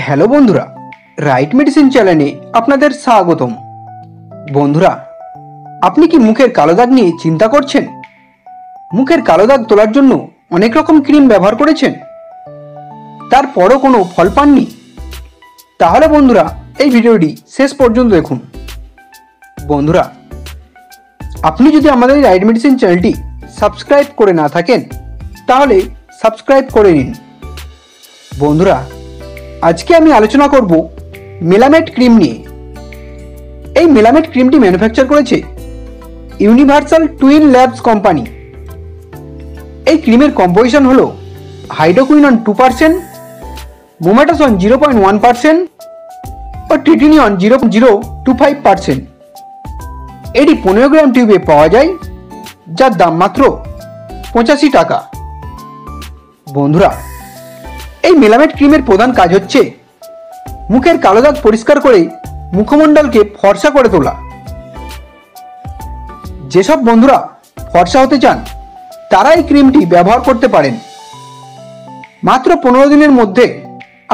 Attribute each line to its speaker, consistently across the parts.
Speaker 1: Hello বন্ধুরা, right medicine চ্যানেলে আপনাদের স্বাগতম। বন্ধুরা, আপনি কি মুখের কালো দাগ নিয়ে চিন্তা করছেন? মুখের কালো দাগ তোলার জন্য অনেক রকম ক্রিম ব্যবহার করেছেন, তারপরও কোনো ফল পাননি? তাহলে বন্ধুরা, এই ভিডিওটি শেষ পর্যন্ত দেখুন। বন্ধুরা, আপনি যদি আমাদের রাইট মেডিসিন চ্যানেলটি সাবস্ক্রাইব করে না থাকেন তাহলে সাবস্ক্রাইব করে নিন। বন্ধুরা, আজকে আমি আলোচনা করব মেলামেট ক্রিম নিয়ে। এই মেলামেট ক্রিমটি ম্যানুফ্যাকচার করেছে ইউনিভার্সাল টুইন ল্যাবস কোম্পানি। এই ক্রিমের কম্পোজিশন হল হাইড্রোকুইনন 2%, মোমেটাসন 0.1% ও ট্রিটিনিয়ন 0.025%। এটি 15 গ্রাম টিউবে পাওয়া যায়, যার দাম মাত্র 85 টাকা। বন্ধুরা, এই মেলামেট ক্রিমের প্রধান কাজ হচ্ছে মুখের কালো দাগ পরিষ্কার করে মুখমণ্ডলকে ফর্সা করে তোলা। যেসব বন্ধুরা ফর্সা হতে চান তারা এই ক্রিমটি ব্যবহার করতে পারেন। মাত্র 15 দিনের মধ্যে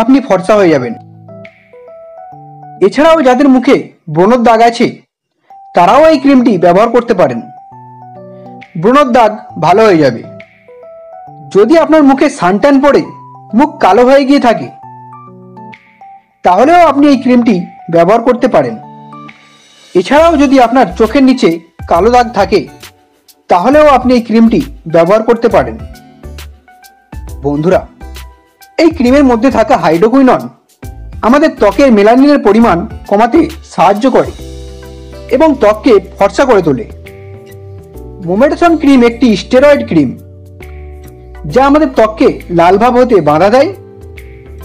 Speaker 1: আপনি ফর্সা হয়ে যাবেন। এছাড়াও যাদের মুখে ব্রণর দাগ আছে তারাও এই ক্রিমটি ব্যবহার করতে পারেন। ব্রণর দাগ ভালো হয়ে যাবে। যদি আপনার মুখে সানট্যান পড়ে মুখ কালো হয়ে গিয়ে থাকে তাহলেও আপনি এই ক্রিমটি ব্যবহার করতে পারেন। এছাড়াও যদি আপনার চোখের নিচে কালো দাগ থাকে তাহলেও আপনি এই ক্রিমটি ব্যবহার করতে পারেন। বন্ধুরা, এই ক্রিমের মধ্যে থাকা হাইড্রোকুইনন আমাদের ত্বকের মেলানিনের পরিমাণ কমাতে সাহায্য করে এবং ত্বককে ফর্সা করে তোলে। মোমেটাসন ক্রিম একটি স্টেরয়েড ক্রিম যা আমাদের ত্বককে লাল ভাব হতে বাধা দেয়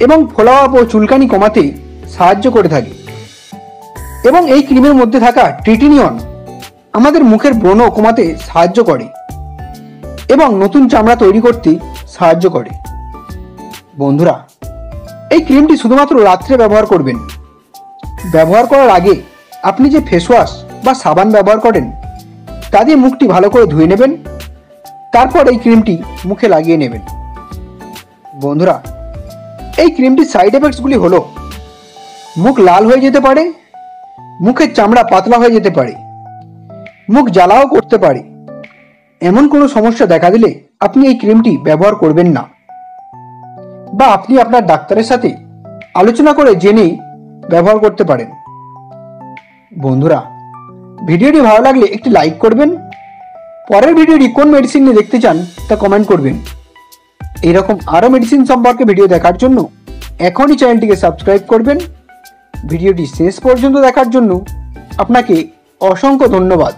Speaker 1: এবং ফোলাভাব ও চুলকানি কমাতে সাহায্য করে থাকে। এবং এই ক্রিমের মধ্যে থাকা ট্রিটিনিয়ন আমাদের মুখের ব্রণ কমাতে সাহায্য করে এবং নতুন চামড়া তৈরি করতে সাহায্য করে। বন্ধুরা, এই ক্রিমটি শুধুমাত্র রাত্রে ব্যবহার করবেন। ব্যবহার করার আগে আপনি যে ফেস ওয়াশ বা সাবান ব্যবহার করেন তা দিয়ে মুখটি ভালো করে ধুয়ে নেবেন, তারপর এই ক্রিমটি মুখে লাগিয়ে নেবেন। বন্ধুরা, এই ক্রিমটির সাইড এফেক্টসগুলি হলো মুখ লাল হয়ে যেতে পারে, মুখের চামড়া পাতলা হয়ে যেতে পারে, মুখ জ্বালাও করতে পারে। এমন কোনো সমস্যা দেখা দিলে আপনি এই ক্রিমটি ব্যবহার করবেন না, বা আপনি আপনার ডাক্তারের সাথে আলোচনা করে জেনে ব্যবহার করতে পারেন। বন্ধুরা, ভিডিওটি ভালো লাগলে একটি লাইক করবেন। পরের ভিডিওটি কোন মেডিসিন নিয়ে দেখতে চান তা কমেন্ট করবেন। এইরকম আরও মেডিসিন সম্পর্কে ভিডিও দেখার জন্য এখনই চ্যানেলটিকে সাবস্ক্রাইব করবেন। ভিডিওটি শেষ পর্যন্ত দেখার জন্য আপনাকে অসংখ্য ধন্যবাদ।